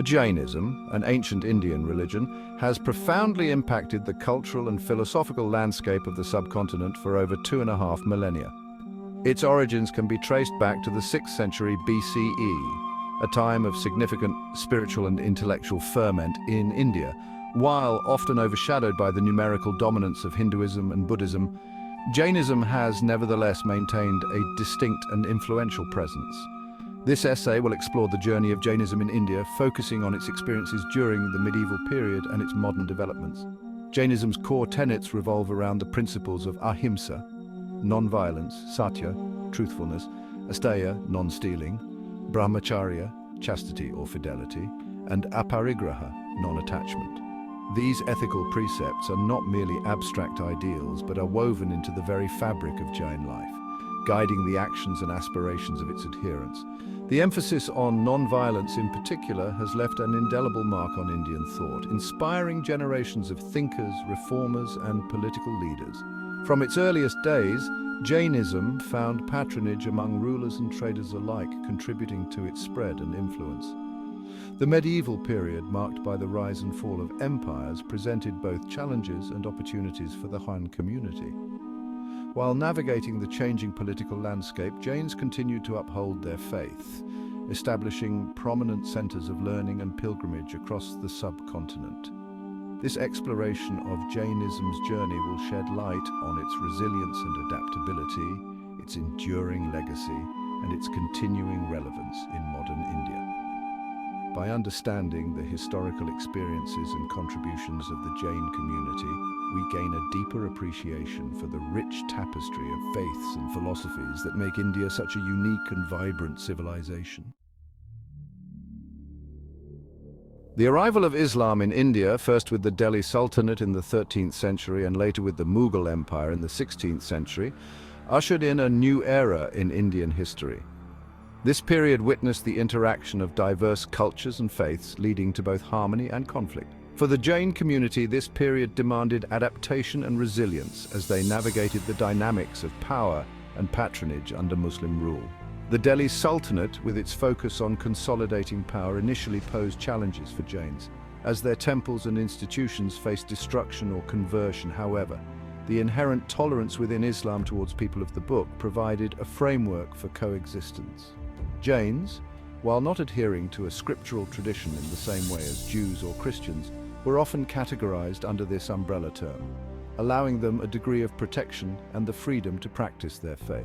Jainism, an ancient Indian religion, has profoundly impacted the cultural and philosophical landscape of the subcontinent for over 2.5 millennia. Its origins can be traced back to the 6th century BCE, a time of significant spiritual and intellectual ferment in India. While often overshadowed by the numerical dominance of Hinduism and Buddhism, Jainism has nevertheless maintained a distinct and influential presence. This essay will explore the journey of Jainism in India, focusing on its experiences during the medieval period and its modern developments. Jainism's core tenets revolve around the principles of Ahimsa, non-violence, satya, truthfulness, asteya, non-stealing, brahmacharya, chastity or fidelity, and aparigraha, non-attachment. These ethical precepts are not merely abstract ideals, but are woven into the very fabric of Jain life, guiding the actions and aspirations of its adherents. The emphasis on non-violence in particular has left an indelible mark on Indian thought, inspiring generations of thinkers, reformers, and political leaders. From its earliest days, Jainism found patronage among rulers and traders alike, contributing to its spread and influence. The medieval period, marked by the rise and fall of empires, presented both challenges and opportunities for the Han community. While navigating the changing political landscape, Jains continued to uphold their faith, establishing prominent centers of learning and pilgrimage across the subcontinent. This exploration of Jainism's journey will shed light on its resilience and adaptability, its enduring legacy, and its continuing relevance in modern India. By understanding the historical experiences and contributions of the Jain community, we gain a deeper appreciation for the rich tapestry of faiths and philosophies that make India such a unique and vibrant civilization. The arrival of Islam in India, first with the Delhi Sultanate in the 13th century and later with the Mughal Empire in the 16th century, ushered in a new era in Indian history. This period witnessed the interaction of diverse cultures and faiths, leading to both harmony and conflict. For the Jain community, this period demanded adaptation and resilience as they navigated the dynamics of power and patronage under Muslim rule. The Delhi Sultanate, with its focus on consolidating power, initially posed challenges for Jains, as their temples and institutions faced destruction or conversion. However, the inherent tolerance within Islam towards people of the book provided a framework for coexistence. Jains, while not adhering to a scriptural tradition in the same way as Jews or Christians, were often categorized under this umbrella term, allowing them a degree of protection and the freedom to practice their faith.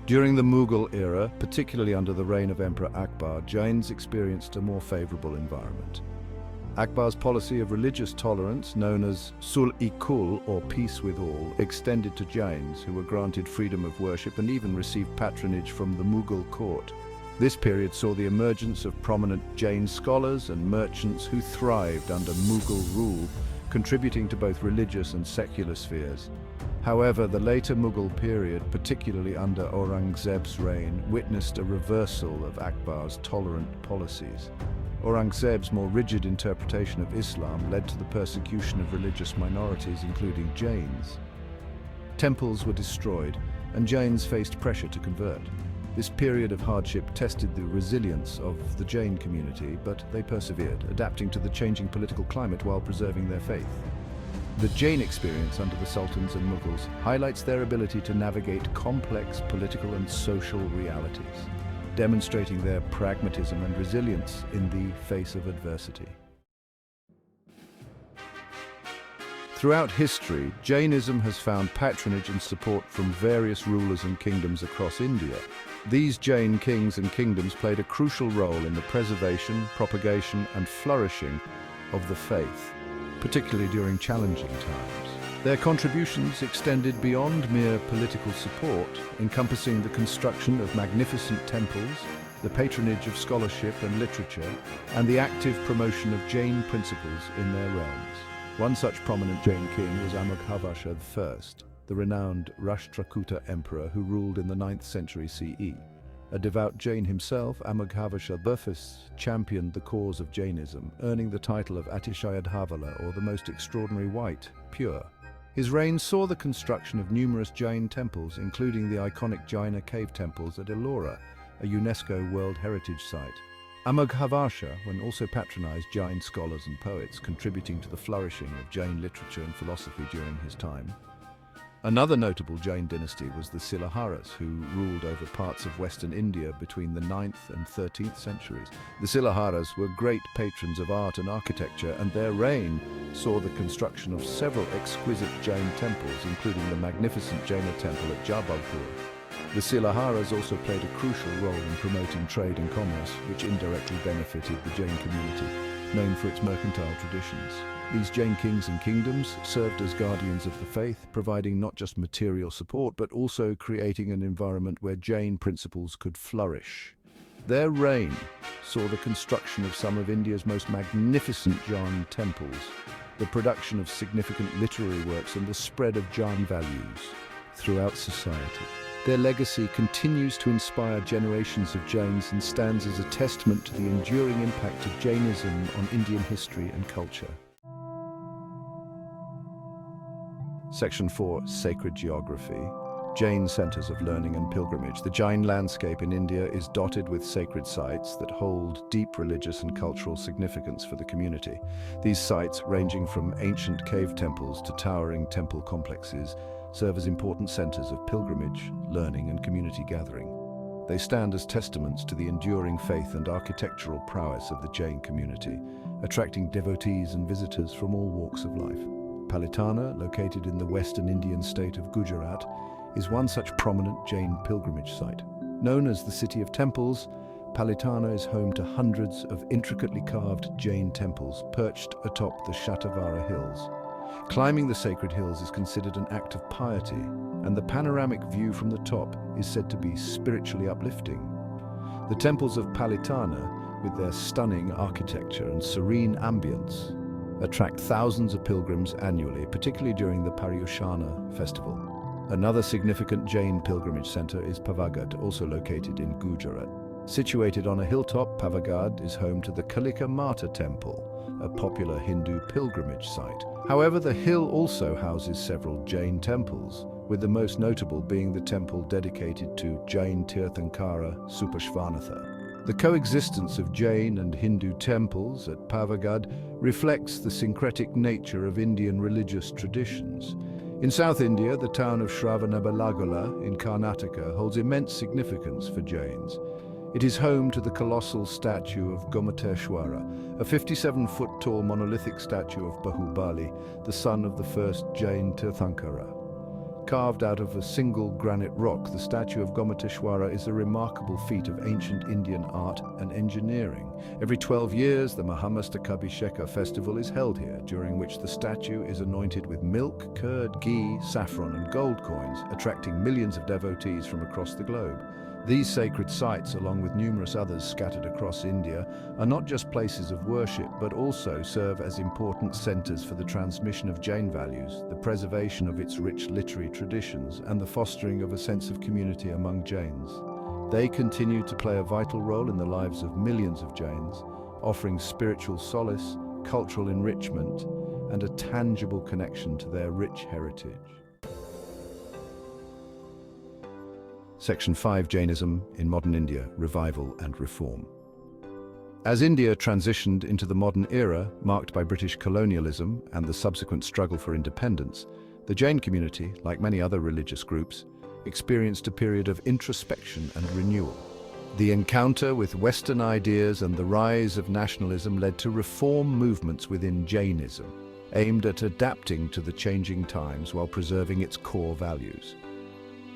During the Mughal era, particularly under the reign of Emperor Akbar, Jains experienced a more favorable environment. Akbar's policy of religious tolerance, known as Sul-e-Kul, or peace with all, extended to Jains, who were granted freedom of worship and even received patronage from the Mughal court. This period saw the emergence of prominent Jain scholars and merchants who thrived under Mughal rule, contributing to both religious and secular spheres. However, the later Mughal period, particularly under Aurangzeb's reign, witnessed a reversal of Akbar's tolerant policies. Aurangzeb's more rigid interpretation of Islam led to the persecution of religious minorities, including Jains. Temples were destroyed, and Jains faced pressure to convert. This period of hardship tested the resilience of the Jain community, but they persevered, adapting to the changing political climate while preserving their faith. The Jain experience under the Sultans and Mughals highlights their ability to navigate complex political and social realities, demonstrating their pragmatism and resilience in the face of adversity. Throughout history, Jainism has found patronage and support from various rulers and kingdoms across India. These Jain kings and kingdoms played a crucial role in the preservation, propagation, and flourishing of the faith, particularly during challenging times. Their contributions extended beyond mere political support, encompassing the construction of magnificent temples, the patronage of scholarship and literature, and the active promotion of Jain principles in their realms. One such prominent Jain king was Amughavasha I, the renowned Rashtrakuta emperor who ruled in the 9th century CE. A devout Jain himself, Amughavasha I championed the cause of Jainism, earning the title of Atishayadhavala, or the most extraordinary white, pure. His reign saw the construction of numerous Jain temples, including the iconic Jaina cave temples at Ellora, a UNESCO World Heritage Site. Amaghavasha, when also patronized Jain scholars and poets, contributing to the flourishing of Jain literature and philosophy during his time. Another notable Jain dynasty was the Silaharas, who ruled over parts of western India between the 9th and 13th centuries. The Silaharas were great patrons of art and architecture, and their reign saw the construction of several exquisite Jain temples, including the magnificent Jaina temple at Jabalpur. The Silaharas also played a crucial role in promoting trade and commerce, which indirectly benefited the Jain community, known for its mercantile traditions. These Jain kings and kingdoms served as guardians of the faith, providing not just material support, but also creating an environment where Jain principles could flourish. Their reign saw the construction of some of India's most magnificent Jain temples, the production of significant literary works, and the spread of Jain values throughout society. Their legacy continues to inspire generations of Jains and stands as a testament to the enduring impact of Jainism on Indian history and culture. Section 4. Sacred Geography. Jain centers of learning and pilgrimage. The Jain landscape in India is dotted with sacred sites that hold deep religious and cultural significance for the community. These sites, ranging from ancient cave temples to towering temple complexes, serve as important centers of pilgrimage, learning, and community gathering. They stand as testaments to the enduring faith and architectural prowess of the Jain community, attracting devotees and visitors from all walks of life. Palitana, located in the western Indian state of Gujarat, is one such prominent Jain pilgrimage site. Known as the City of Temples, Palitana is home to hundreds of intricately carved Jain temples perched atop the Shatavara hills. Climbing the sacred hills is considered an act of piety, and the panoramic view from the top is said to be spiritually uplifting. The temples of Palitana, with their stunning architecture and serene ambience, attract thousands of pilgrims annually, particularly during the Paryushana festival. Another significant Jain pilgrimage center is Pavagad, also located in Gujarat. Situated on a hilltop, Pavagad is home to the Kalika Mata temple, a popular Hindu pilgrimage site. However, the hill also houses several Jain temples, with the most notable being the temple dedicated to Jain Tirthankara Supashvanatha. The coexistence of Jain and Hindu temples at Pavagad reflects the syncretic nature of Indian religious traditions. In South India, the town of Shravanabelagola in Karnataka holds immense significance for Jains. It is home to the colossal statue of Gomateshwara, a 57-foot tall monolithic statue of Bahubali, the son of the first Jain Tirthankara. Carved out of a single granite rock, the statue of Gomateshwara is a remarkable feat of ancient Indian art and engineering. Every 12 years, the Mahamastakabhisheka festival is held here, during which the statue is anointed with milk, curd, ghee, saffron, and gold coins, attracting millions of devotees from across the globe. These sacred sites, along with numerous others scattered across India, are not just places of worship, but also serve as important centers for the transmission of Jain values, the preservation of its rich literary traditions, and the fostering of a sense of community among Jains. They continue to play a vital role in the lives of millions of Jains, offering spiritual solace, cultural enrichment, and a tangible connection to their rich heritage. Section 5. Jainism in Modern India, Revival and Reform. As India transitioned into the modern era, marked by British colonialism and the subsequent struggle for independence, the Jain community, like many other religious groups, experienced a period of introspection and renewal. The encounter with Western ideas and the rise of nationalism led to reform movements within Jainism, aimed at adapting to the changing times while preserving its core values.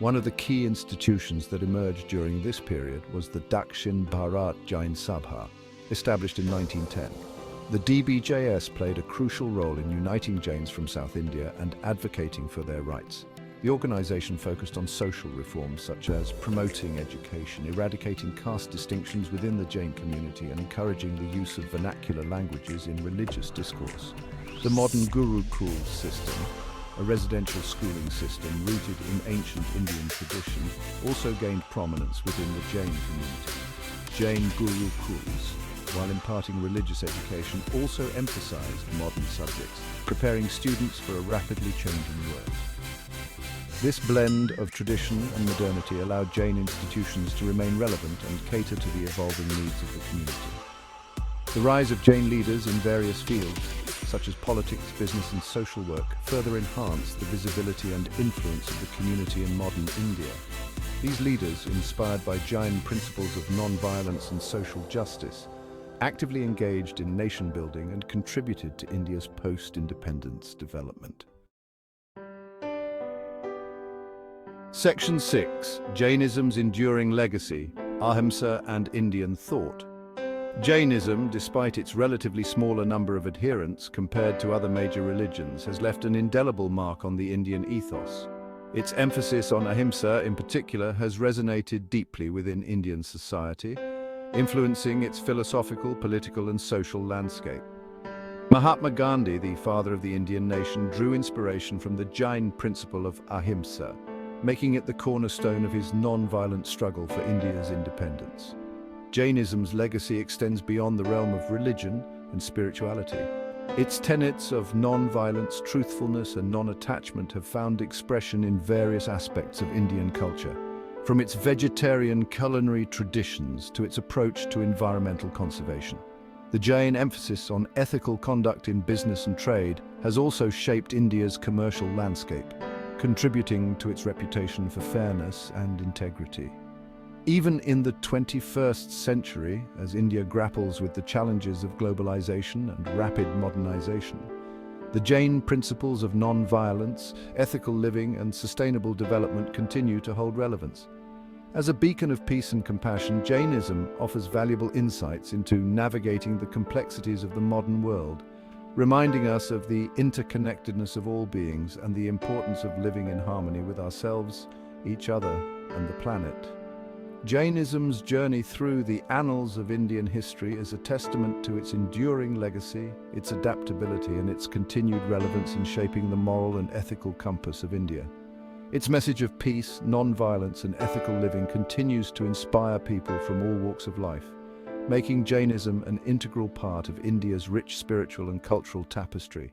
One of the key institutions that emerged during this period was the Dakshin Bharat Jain Sabha, established in 1910. The DBJS played a crucial role in uniting Jains from South India and advocating for their rights. The organization focused on social reforms such as promoting education, eradicating caste distinctions within the Jain community, and encouraging the use of vernacular languages in religious discourse. The modern Gurukul system, a residential schooling system rooted in ancient Indian tradition, also gained prominence within the Jain community. Jain Gurukuls, while imparting religious education, also emphasized modern subjects, preparing students for a rapidly changing world. This blend of tradition and modernity allowed Jain institutions to remain relevant and cater to the evolving needs of the community. The rise of Jain leaders in various fields, such as politics, business and social work, further enhanced the visibility and influence of the community in modern India. These leaders, inspired by Jain principles of non-violence and social justice, actively engaged in nation-building and contributed to India's post-independence development. Section 6. Jainism's enduring legacy, Ahimsa and Indian thought. Jainism, despite its relatively smaller number of adherents compared to other major religions, has left an indelible mark on the Indian ethos. Its emphasis on Ahimsa, in particular, has resonated deeply within Indian society, influencing its philosophical, political and social landscape. Mahatma Gandhi, the father of the Indian nation, drew inspiration from the Jain principle of Ahimsa, making it the cornerstone of his non-violent struggle for India's independence. Jainism's legacy extends beyond the realm of religion and spirituality. Its tenets of non-violence, truthfulness and non-attachment have found expression in various aspects of Indian culture, from its vegetarian culinary traditions to its approach to environmental conservation. The Jain emphasis on ethical conduct in business and trade has also shaped India's commercial landscape, contributing to its reputation for fairness and integrity. Even in the 21st century, as India grapples with the challenges of globalization and rapid modernization, the Jain principles of non-violence, ethical living and sustainable development continue to hold relevance. As a beacon of peace and compassion, Jainism offers valuable insights into navigating the complexities of the modern world, reminding us of the interconnectedness of all beings and the importance of living in harmony with ourselves, each other, and the planet. Jainism's journey through the annals of Indian history is a testament to its enduring legacy, its adaptability, and its continued relevance in shaping the moral and ethical compass of India. Its message of peace, non-violence, and ethical living continues to inspire people from all walks of life, making Jainism an integral part of India's rich spiritual and cultural tapestry.